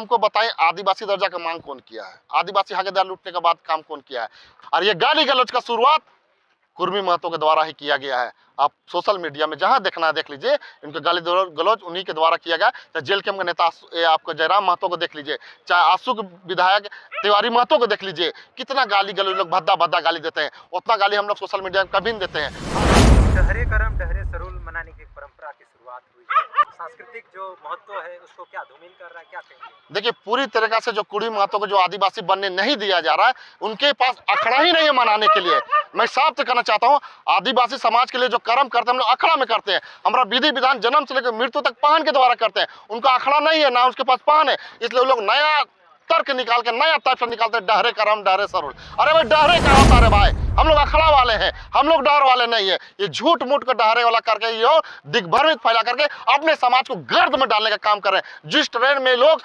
हमको बताएं, आदिवासी दर्जा का मांग कौन किया है? आदिवासी हकदार लूटने के बाद काम कौन किया है? और ये गाली गलौज का शुरुआत कुर्मी महतो के द्वारा ही किया गया है। आप सोशल मीडिया में जहां देखना है देख लीजिए, इनके गाली गलौज उन्हीं के द्वारा किया गया। चाहे जेल के नेता आपको जयराम महतो को देख लीजिए, चाहे आंसू के विधायक तिवारी महतो को देख लीजिए, कितना गाली गलौज लोग भद्दा भद्दा गाली देते हैं। उतना गाली हम लोग सोशल मीडिया में कभी नहीं देते हैं। डहरे करम डहरे सरूल मनाने की एक परंपरा की शुरुआत हुई है। सांस्कृतिक जो महत्व है उसको क्या धूमिल कर रहा है, क्या कहेंगे? देखिए, पूरी तरीका से जो कुर्मी महतो को जो आदिवासी बनने नहीं दिया जा रहा है, उनके पास अखड़ा ही नहीं है मनाने के लिए। मैं साफ से कहना चाहता हूँ, आदिवासी समाज के लिए जो कर्म करते हैं हम लोग अखड़ा में करते हैं। हमारा विधि विधान जन्म से लेकर मृत्यु तक पाहन के द्वारा करते हैं। उनका अखड़ा नहीं है, ना उसके पास पाहन है, इसलिए वो लोग नया तर्क निकाल के नया तर्क निकालते हैं, डहरे करम डहरे सरूल। अरे भाई, डहरे क्या होता है भाई? हम लोग अखड़ा वाले हैं, हम लोग डर वाले नहीं है। ये झूठ मूठ का डहरे वाला करके ये दिग्भ्रमित फैला करके अपने समाज को गर्द में डालने का काम कर रहे हैं। जिस ट्रेन में लोग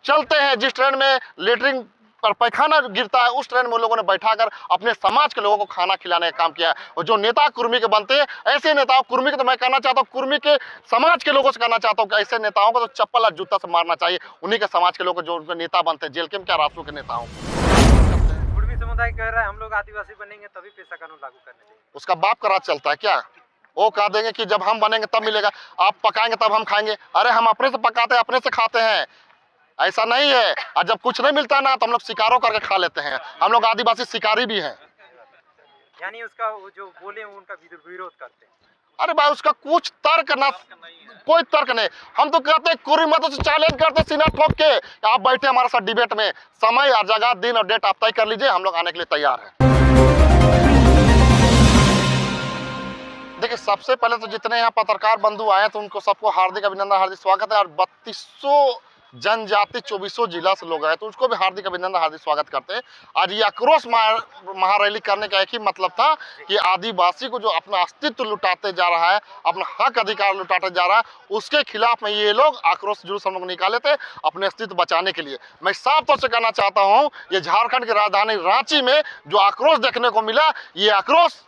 चलते हैं, जिस ट्रेन में लेटरिन पर पैखाना गिरता है, उस ट्रेन में लोगों ने बैठाकर अपने समाज के लोगों को खाना खिलाने का काम किया है। और जो नेता कुर्मी के बनते हैं, ऐसे नेताओं कुर्मी के, तो मैं कहना चाहता हूँ, कुर्मी के समाज के लोगों से कहना चाहता हूँ कि ऐसे नेताओं को तो चप्पल और जूता से मारना चाहिए। उन्हीं के समाज के लोग जो उनके नेता बनते हैं, जेल के क्या राष्ट्रों के नेताओं। कुर्मी समुदाय कह रहा है हम लोग आदिवासी बनेंगे तभी पेशा कानून लागू करने देंगे। उसका बाप का राज चलता है क्या? वो कह देंगे कि जब हम बनेंगे तब मिलेगा, आप पकाएंगे तब हम खाएंगे। अरे हम अपने से पकाते हैं, अपने से खाते हैं, ऐसा नहीं है। और जब कुछ नहीं मिलता ना तो हम लोग शिकारों करके खा लेते हैं। हम लोग आदिवासी शिकारी भी हैं। यानी उसका वो जो बोले उनका विरोध करते हैं। अरे भाई, उसका कुछ तर्क ना, कोई तर्क नहीं। हम तो कहते हैं कुर्मी महतो से चैलेंज करते सीना ठोक के, आप बैठे हमारे साथ डिबेट में, समय और जगह दिन और डेट आप तय कर लीजिए, हम लोग आने के लिए तैयार हैं। देखिए, सबसे पहले तो जितने यहाँ पत्रकार बंधु आए तो उनको सबको हार्दिक अभिनंदन, हार्दिक स्वागत है। और 3200 जनजाति 2400 जिला से लोग आए तो उसको भी हार्दिक अभिनंदन, हार्दिक स्वागत करते हैं। आज ये आक्रोश महारैली करने का एक ही मतलब था कि आदिवासी को जो अपना अस्तित्व लुटाते जा रहा है, अपना हक अधिकार लुटाते जा रहा है, उसके खिलाफ में ये लोग आक्रोश जुलूस हम लोग निकाले थे अपने अस्तित्व बचाने के लिए। मैं साफ तौर से कहना चाहता हूँ, ये झारखंड की राजधानी रांची में जो आक्रोश देखने को मिला, ये आक्रोश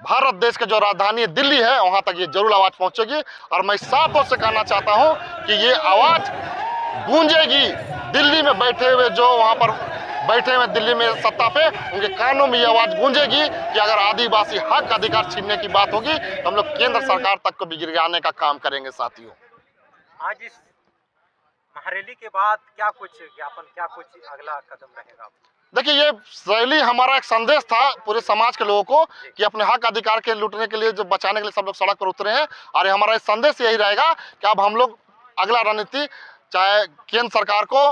भारत देश के जो राजधानी दिल्ली है वहां तक ये जरूर आवाज पहुंचेगी। और मैं साफ तौर से कहना चाहता हूं कि ये आवाज गूंजेगी दिल्ली में बैठे हुए, जो वहां पर बैठे हुए दिल्ली में सत्ता पे, उनके कानों में ये आवाज गूंजेगी कि अगर आदिवासी हक अधिकार छीनने की बात होगी तो हम लोग केंद्र सरकार तक को भी गिराने का काम करेंगे। साथियों, आज इस महारैली के बाद क्या कुछ ज्ञापन, क्या कुछ अगला कदम रहेगा? देखिए, ये रैली हमारा एक संदेश था पूरे समाज के लोगों को कि अपने हक अधिकार के लूटने के लिए, जो बचाने के लिए सब लोग सड़क पर उतरे हैं। और हमारा संदेश यही रहेगा कि अब हम लोग अगला रणनीति, चाहे केंद्र सरकार को,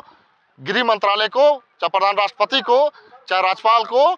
गृह मंत्रालय को, चाहे प्रधान राष्ट्रपति को, चाहे राज्यपाल को,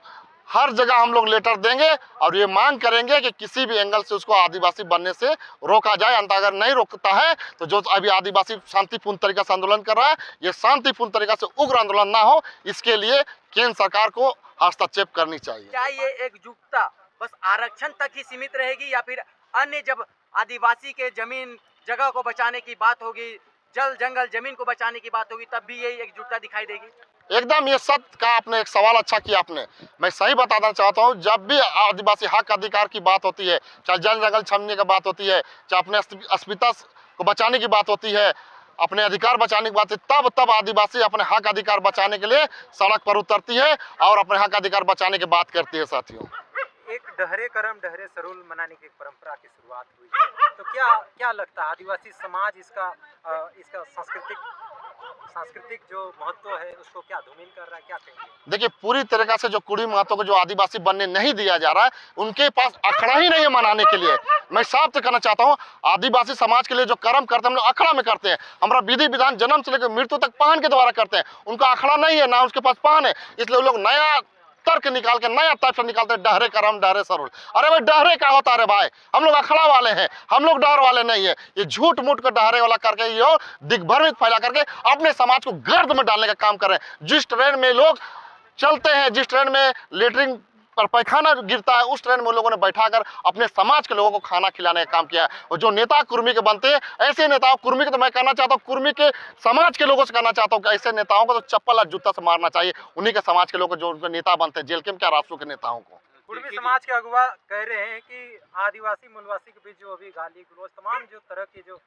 हर जगह हम लोग लेटर देंगे और ये मांग करेंगे कि किसी भी एंगल से उसको आदिवासी बनने से रोका जाए। अंत अगर नहीं रोकता है तो जो अभी आदिवासी शांतिपूर्ण तरीका से आंदोलन कर रहा है, ये शांतिपूर्ण तरीका से उग्र आंदोलन ना हो, इसके लिए केंद्र सरकार को हस्तक्षेप करनी चाहिए। क्या ये एकजुटता बस आरक्षण तक ही सीमित रहेगी, या फिर अन्य जब आदिवासी के जमीन जगह को बचाने की बात होगी, जल जंगल जमीन को बचाने की बात होगी, तब भी ये एकजुटता दिखाई देगी? एकदम, ये सत्य का आपने एक सवाल अच्छा किया आपने। मैं सही बताना चाहता हूँ, जब भी आदिवासी हक अधिकार की बात होती है, चाहे जल जंगल छीनने की बात होती है, चाहे अपने अस्मिता को बचाने की बात होती है, अपने अधिकार बचाने की बात है, तब आदिवासी अपने हक अधिकार बचाने के लिए सड़क पर उतरती है और अपने हक अधिकार बचाने की बात करती है। साथियों, एक डहरे करम डहरे सरूल मनाने की एक परंपरा की शुरुआत हुई है, तो क्या लगता है आदिवासी समाज इसका सांस्कृतिक जो महत्व है उसको क्या धूमिल कर रहा है, क्या कहेंगे? देखिए, पूरी तरीका से जो कुर्मी महतो को जो आदिवासी बनने नहीं दिया जा रहा है, उनके पास अखड़ा ही नहीं है मनाने के लिए। मैं साफ से कहना चाहता हूँ, आदिवासी समाज के लिए जो कर्म करते हैं हम लोग अखड़ा में करते हैं। हमारा विधि विधान जन्म से लेकर मृत्यु तक पाहन के द्वारा करते हैं। उनका अखड़ा नहीं है, ना उसके पास पाहन है, इसलिए वो लोग नया तर्क निकाल के नया तर्क निकालते हैं, डहरे करम डहरे सरूल। अरे भाई, डहरे क्या होता है भाई? हम लोग अखड़ा वाले हैं, हम लोग डर वाले नहीं है। ये झूठ मूठ का डहरे वाला करके ये दिग्भ्रमित फैला करके अपने समाज को गर्द में डालने का काम कर रहे हैं। जिस ट्रेन में लोग चलते हैं, जिस ट्रेन में लेटरिन पर पैखाना गिरता है, उस ट्रेन में लोगों ने बैठाकर अपने समाज के लोगों को खाना खिलाने का काम किया है। और जो नेता कुर्मी के बनते हैं, ऐसे नेताओं कुर्मी के, तो मैं कहना चाहता हूँ, कुर्मी के समाज के लोगों से कहना चाहता हूँ कि ऐसे नेताओं को तो चप्पल और जूता से मारना चाहिए। उन्हीं के समाज के लोग जो उनके नेता बनते हैं, जेल के क्या राष्ट्रों के नेताओं को। कुर्मी समाज के अगुवा कह रहे हैं कि आदिवासी मूलवासी के बीच जो अभी गाली गलौज तमाम जो तरह के जो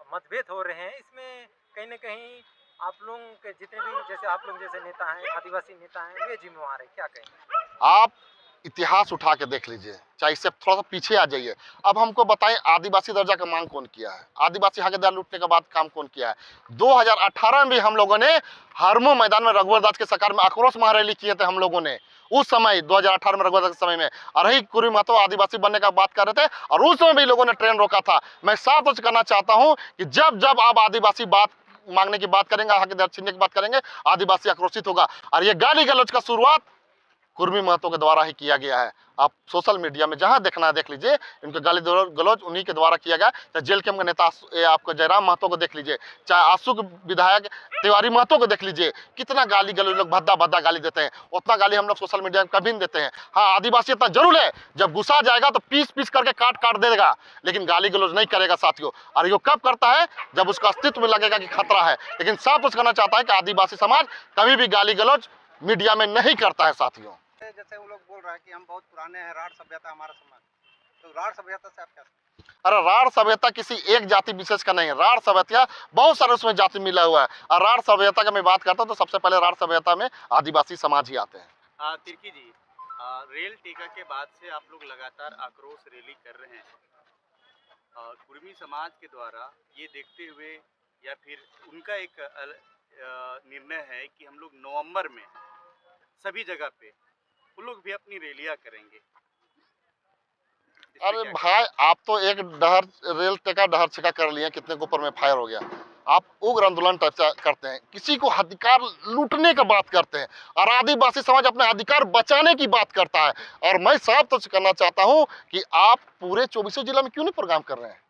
मतभेद हो रहे हैं, इसमें कहीं न कहीं आप लोगों के जितने भी जैसे आप लोग जैसे नेता हैं, आदिवासी नेता हैं, वे जिम्मेवार है, क्या कहेंगे? आप इतिहास उठा के देख लीजिए, चाहे इससे थोड़ा सा पीछे आ जाइए। अब हमको बताएं, आदिवासी दर्जा का मांग कौन किया है? आदिवासी हकदार लूटने के बाद काम कौन किया है? 2018 में भी हम लोगों ने हरमो मैदान में रघुवर दास के सरकार में आक्रोश महारैली किए थे हम लोगों ने उस समय 2018 में रघुवर दास के समय में। और रही कुर्मी महतो आदिवासी बनने का बात कर रहे थे और उस समय भी लोगों ने ट्रेन रोका था। मैं साफ तौर से कहना चाहता हूं कि जब जब आप आदिवासी बात मांगने की बात करेंगे, हक छीनने की बात करेंगे, आदिवासी आक्रोशित होगा। और ये गाली गलौज का शुरुआत कुर्मी महतो के द्वारा ही किया गया है। आप सोशल मीडिया में जहां देखना है देख लीजिए, इनके गाली गलौज उन्हीं के द्वारा किया गया। चाहे जेल के नेता आपको जयराम महतो को देख लीजिए, चाहे आंसू के विधायक तिवारी महतो को देख लीजिए, कितना गाली गलौज लोग भद्दा भद्दा गाली देते हैं। उतना गाली हम लोग सोशल मीडिया में कभी नहीं देते हैं। हाँ, आदिवासी इतना जरूर है, जब गुस्सा जाएगा तो पीस पीस करके काट काट देगा, लेकिन गाली गलौज नहीं करेगा साथियों। और ये कब करता है? जब उसका अस्तित्व में लगेगा कि खतरा है। लेकिन साफ कुछ कहना चाहता है कि आदिवासी समाज कभी भी गाली गलौज मीडिया में नहीं करता है साथियों। जैसे वो लोग बोल रहा है कि हम बहुत पुराने हैं, राढ़ सभ्यता हमारा समाज, तो राढ़ सभ्यता से आप क्या? अरे राढ़ सभ्यता किसी एक जाति विशेष का नहीं है। राढ़ सभ्यता बहुत सारे उसमें जाति मिला हुआ है। और राढ़ सभ्यता का मैं बात करता हूँ तो सबसे पहले राढ़ सभ्यता में आदिवासी समाज ही आते हैं। तिर्की जी, रेल टेका के बाद से आप लोग लगातार आक्रोश रैली कर रहे हैं। कुर्मी समाज के द्वारा ये देखते हुए या फिर उनका एक निर्णय है कि हम लोग नवंबर में सभी जगह पे वो लोग भी अपनी रैलियां करेंगे। अरे भाई, आप तो एक रेल टेका डहर छिका कर लिए, कितने के ऊपर में फायर हो गया। आप उग्र आंदोलन करते हैं, किसी को अधिकार लूटने का बात करते हैं, और आदिवासी समाज अपने अधिकार बचाने की बात करता है। और मैं साफ तौर से कहना चाहता हूं कि आप पूरे 24 जिला में क्यों नहीं प्रोग्राम कर रहे हैं?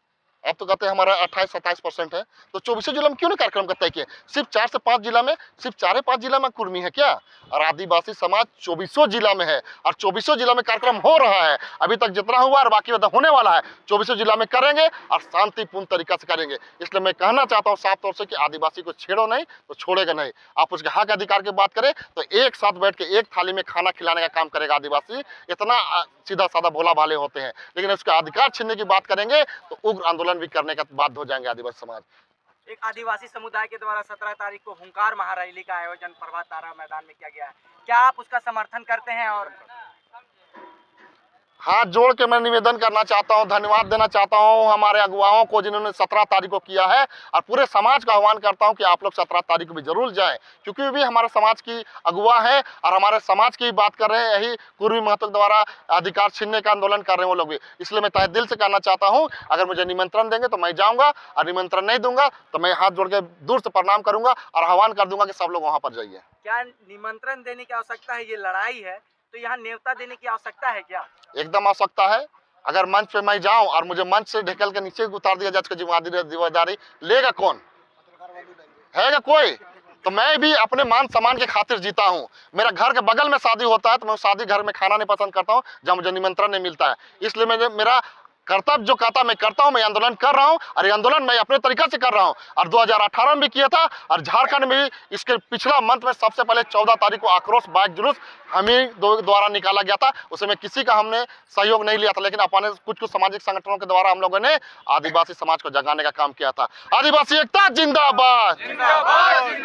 आप तो कहते हैं हमारा 28-27% है, तो 24 जिला में क्यों नहीं कार्यक्रम करता है? कि सिर्फ 4 से 5 जिला में, सिर्फ 4-5 जिला में कुर्मी है क्या? और आदिवासी समाज 24 जिला में है, और 24 जिला में कार्यक्रम हो रहा है। अभी तक जितना हुआ और बाकी होने वाला है, 24 जिला में करेंगे और शांतिपूर्ण तरीका से करेंगे। इसलिए मैं कहना चाहता हूँ साफ तौर से कि आदिवासी को छेड़ो नहीं तो छोड़ेगा नहीं। आप उसके हक अधिकार की बात करें तो एक साथ बैठ के एक थाली में खाना खिलाने का काम करेगा आदिवासी। इतना सीधा साधा भोला भाले होते हैं, लेकिन उसके अधिकार छीनने की बात करेंगे तो उग्र आंदोलन भी करने का बाध्य हो जाएंगे आदिवासी समाज। एक आदिवासी समुदाय के द्वारा 17 तारीख को हुंकार महारैली का आयोजन प्रभात तारा मैदान में किया गया है, क्या आप उसका समर्थन करते हैं? और हाथ जोड़ के मैं निवेदन करना चाहता हूं, धन्यवाद देना चाहता हूं हमारे अगुवाओं को जिन्होंने 17 तारीख को किया है, और पूरे समाज का आह्वान करता हूं कि आप लोग 17 तारीख को भी जरूर जाएं, क्योंकि वे भी हमारे समाज की अगुवा है और हमारे समाज की बात कर रहे हैं। यही कुर्मी महतो द्वारा अधिकार छीनने का आंदोलन कर रहे हैं वो लोग भी। इसलिए मैं तहे दिल से कहना चाहता हूँ, अगर मुझे निमंत्रण देंगे तो मैं जाऊँगा, और निमंत्रण नहीं दूंगा तो मैं हाथ जोड़ के दूर से प्रणाम करूंगा और आह्वान कर दूंगा कि सब लोग वहाँ पर जाइए। क्या निमंत्रण देने की आवश्यकता है? ये लड़ाई है तो यहाँ न्योता देने की आवश्यकता है क्या? एकदम आवश्यकता है। अगर मंच पे मैं जाऊं और मुझे मंच से ढकेल के नीचे उतार दिया जाए, उसकी जिम्मेदारी लेगा कौन? है कोई? तो मैं भी अपने मान सम्मान के खातिर जीता हूं। मेरा घर के बगल में शादी होता है तो मैं शादी घर में खाना नहीं पसंद करता हूं जहां मुझे निमंत्रण नहीं मिलता है। इसलिए मेरा कर्तव्य जो कहता मैं करता हूं, मैं आंदोलन कर रहा हूं, और ये आंदोलन मैं अपने तरीके से कर रहा हूं। और 2018 में भी किया था, और झारखंड में भी इसके पिछला मंथ में सबसे पहले 14 तारीख को आक्रोश बाइक जुलूस हम ही द्वारा निकाला गया था। उसमें किसी का हमने सहयोग नहीं लिया था, लेकिन अपने कुछ सामाजिक संगठनों के द्वारा हम लोगों ने आदिवासी समाज को जगाने का काम किया था। आदिवासी एकता जिंदाबाद,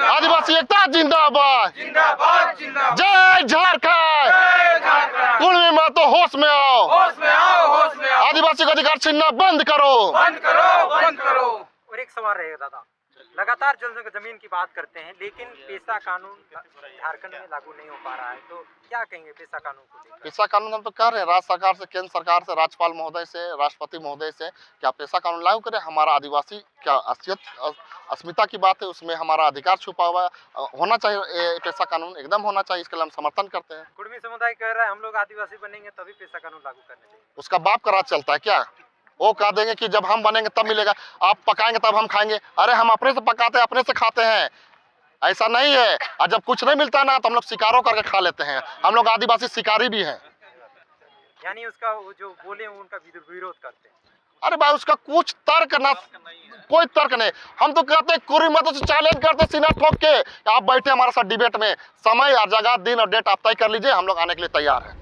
आदिवासी एकता जिंदाबाद, जय झारखंड, कुर्मी महतो होश में आओ, आदिवासी को अधिकार छीनना बंद करो। और एक सवाल रहेगा दादा, लगातार जमीन की बात करते हैं, लेकिन पेशा कानून झारखंड में लागू नहीं हो पा रहा है, तो क्या कहेंगे पेशा कानून को लेकर? पेशा कानून हम तो कह रहे हैं राज्य सरकार से, केंद्र सरकार से, राज्यपाल महोदय से, राष्ट्रपति महोदय से, क्या पेशा कानून लागू करें। हमारा आदिवासी क्या अस्मिता की बात है, उसमें हमारा अधिकार छुपा हुआ होना चाहिए। पेशा कानून एकदम होना चाहिए, इसके लिए हम समर्थन करते हैं। कुर्मी समुदाय कह रहा है हम लोग आदिवासी बनेंगे तभी पेशा कानून लागू करने देंगे। उसका बाप का राज चलता है क्या? वो कह देंगे कि जब हम बनेंगे तब मिलेगा, आप पकाएंगे तब हम खाएंगे। अरे हम अपने से पकाते हैं, अपने से खाते हैं, ऐसा नहीं है। और जब कुछ नहीं मिलता ना तो हम लोग शिकारों करके खा लेते हैं। हम लोग आदिवासी शिकारी भी हैं। यानी उसका जो बोले उनका विरोध करते हैं। अरे भाई, उसका कुछ तर्क ना, कोई तर्क नहीं। हम तो कहते हैं कुर्मी महतो से चैलेंज करते सीना ठोक के, आप बैठे हमारे साथ डिबेट में, समय और जगह दिन और डेट आप तय कर लीजिए, हम लोग आने के लिए तैयार हैं।